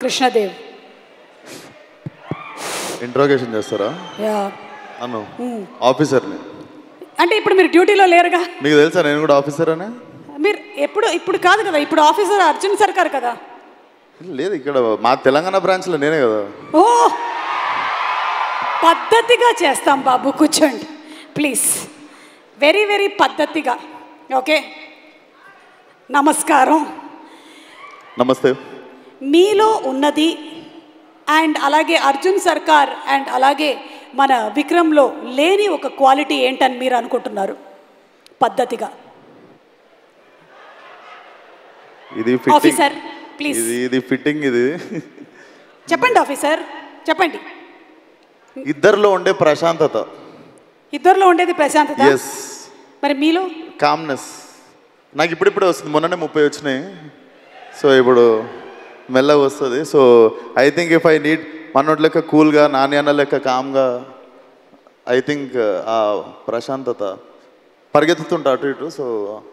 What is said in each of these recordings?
Krishnadev interrogation చేస్తారా? Yeah అను ఆఫీసర్ని. అంటే ఇప్పుడు మీరు డ్యూటీలో లేరుగా. మీకు తెలుసా నేను కూడా ఆఫీసర్ అని? మీరు ఇప్పుడు కాదు కదా, ఇప్పుడు ఆఫీసర్ అర్జున్ సర్కార్ కదా. లేదు, ఇక్కడ మా తెలంగాణ బ్రాంచ్లో నేనే కదా. ఓ పద్ధతిగా చేస్తాం బాబు, కూర్చోండి ప్లీజ్. వెరీ వెరీ పద్ధతిగా. ఓకే, నమస్కారం. నమస్తే. మీలో ఉన్నది అండ్ అలాగే అర్జున్ సర్కార్ అండ్ అలాగే మన విక్రమ్లో లేని ఒక క్వాలిటీ ఏంటని మీరు అనుకుంటున్నారు? పద్ధతిగా. ఇది ఆఫీసర్ ప్లీజ్. ఇది ఫిట్టింగ్. ఇది చెప్పండి ఆఫీసర్, చెప్పండి. ఇద్దరిలో ఉండే ప్రశాంతత. ఇద్దరిలో ఉండేది ప్రశాంతత. ఎస్. మరి మీలో? కామ్నెస్. నాకు ఇప్పుడిప్పుడే వస్తుంది, మొన్ననే 30 వచ్చినాయి. సో ఇప్పుడు మెల్లగా వస్తుంది. So I think if I need మనోటి లెక్క కూల్గా, నాని అన్న లెక్క కామ్గా, ఐ థింక్ ఆ ప్రశాంతత పరిగెత్తుతుంటా అటు ఇటు. సో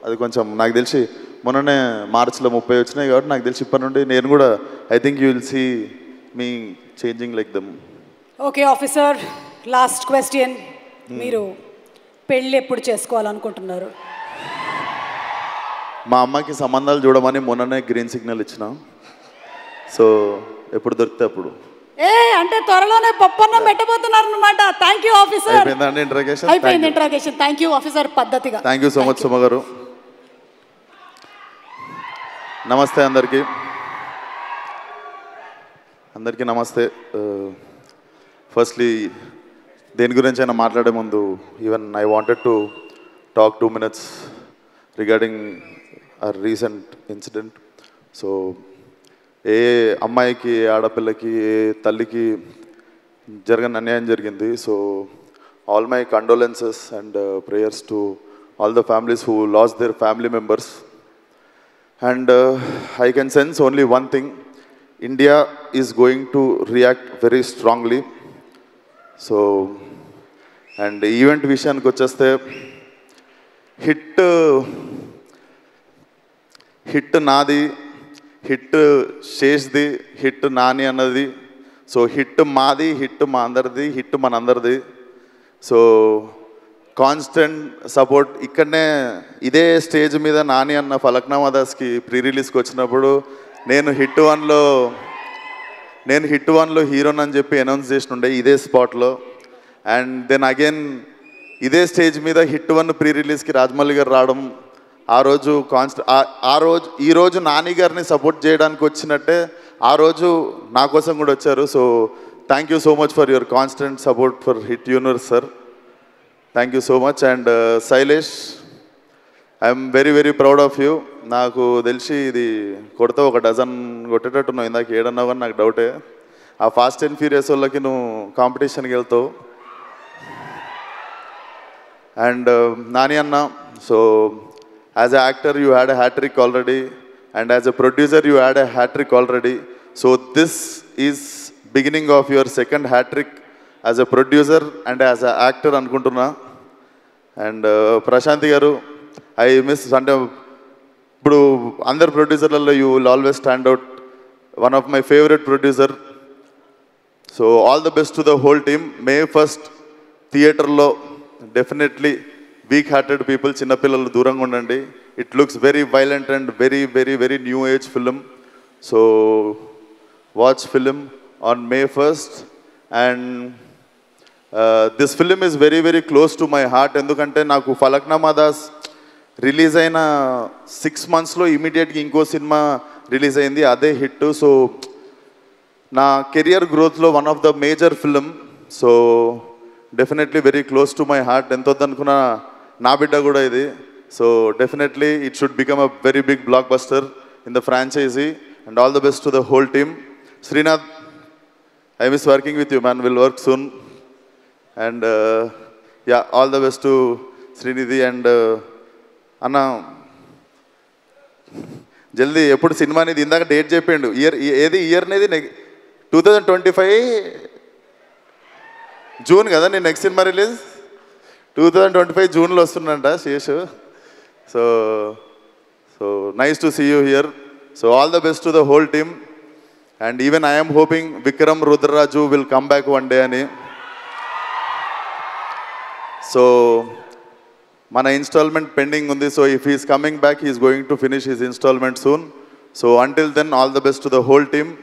అది కొంచెం నాకు తెలిసి మొన్ననే మార్చిలో 30 వచ్చినాయి కాబట్టి నాకు తెలిసి ఇప్పటి నుండి నేను కూడా I think you will see me changing like them. Okay officer, last question. మీరు పెళ్ళి ఎప్పుడు చేసుకోవాలనుకుంటున్నారు? మా అమ్మకి సంబంధాలు చూడమని మొన్ననే గ్రీన్ సిగ్నల్ ఇచ్చిన. సో ఎప్పుడు దొరికితే అప్పుడు. అంటే త్వరలోనే పప్పన్నం పెట్టబోతున్నారు అనమాట. Thank you officer. అయిపోయిందండి ఇంట్రాగేషన్? అయిపోయింది ఇంట్రాగేషన్. థ్యాంక్ యూ ఆఫీసర్, పద్ధతిగా. Thank you so much Suma గారు. నమస్తే అందరికీ. నమస్తే. ఫస్ట్లీ దేని గురించి అయినా మాట్లాడే ముందు even I wanted to talk 2 minutes regarding a recent incident. So ఏ అమ్మాయికి, ఆడపిల్లకి, ఏ తల్లికి జరగని అన్యాయం జరిగింది. So all my condolences and prayers to all the families who lost their family members. And I can sense only one thing, India is going to react very strongly. So and event విషయానికి వచ్చేస్తే hit నాది, hit శేష్ది, hit Nani అన్నది. So hit మాది, hit మా అందరిది, hit మనందరిది. So constant support. ఇక్కడనే ఇదే స్టేజ్ మీద నాని అన్న ఫలక్నామా దాస్కి ప్రీ రిలీజ్కి వచ్చినప్పుడు నేను హిట్ వన్లో హీరోని అని చెప్పి అనౌన్స్ చేసినుండే ఇదే స్పాట్లో. అండ్ దెన్ అగైన్ ఇదే స్టేజ్ మీద హిట్ 1 ప్రీ రిలీజ్కి రాజమౌళి గారు రావడం, ఆ రోజు ఈరోజు నాని గారిని సపోర్ట్ చేయడానికి వచ్చినట్టే ఆ రోజు నా కోసం కూడా వచ్చారు. So thank you so much for your constant support for hit universe sir. Thank you so much. And Shailesh, I'm very very proud of you. నాకు తెలిసి ఇది కొడితే 1 డజన్ కొట్టేటట్టున్నావు. ఇందాక 7 అన్నావు కానీ నాకు డౌటే. ఆ ఫాస్ట్ అండ్ ఫ్యూరియస్ వాళ్ళకి నువ్వు కాంపిటీషన్కి వెళ్తావు. అండ్ నాని అన్న, so as an actor you had a hat-trick already, and as a producer you had a hat-trick already. So this is beginning of your second hat-trick as a producer and as an actor anukuntunna. And Prashanti garu, I miss Sunday. Ippudu under producerlallo you will always stand out, one of my favorite producer. So all the best to the whole team. May 1st theatre lo definitely weak hearted people, చిన్నపిల్లలు దూరంగా ఉండండి. It looks very violent and very very very new age film. So watch film on May 1st. And this film is very very close to my heart. ఎందుకంటే నాకు Falaknuma Das release అయిన 6 monthsలో ఇమీడియట్గా ఇంకో cinema release అయింది, అదే హిట్. సో నా career గ్రోత్లో one of the major film. So definitely very close to my heart. ఎంత వద్దనుకున్నా నా బిడ్డ కూడా ఇది. So definitely it should become a very big blockbuster in the franchise. And all the best to the whole team. Srinath, I miss working with you man, will work soon. And yeah, all the best to Srinidhi. And అన్న జల్దీ ఎప్పుడు cinema అనేది ఇందాక date చెప్పిండు, ఏది year అనేది 2025 June కదా నేను నెక్స్ట్ సినిమా రిలీజ్. 2025 జూన్లో వస్తుందంట Seshu. So nice to see you here. So all the best to the whole team. And even I am hoping Vikram Rudraju will come back one day ani. So mana installment pending undi, so if he is coming back he is going to finish his installment soon. So until then, all the best to the whole team.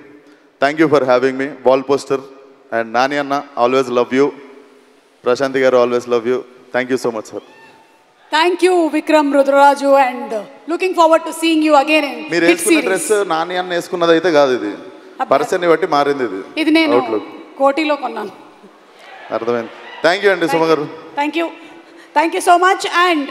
Thank you for having me. Wall poster and Nani Anna, always love you. Prashanti garu, always love you. Thank you so much, sir. Thank you, Vikram Rudraju, and looking forward to seeing you again in మీరు hit వేసుకున్న series. Dress Nani అన్న వేసుకున్నది అయితే కాదు, ఇది person బట్టి మారింది, ఇది నేను అవుట్లుక్ కోటిలో కొన్నాను. అర్థమైంది. థ్యాంక్ యూ అండి సుమ గారు. Thank you so much. And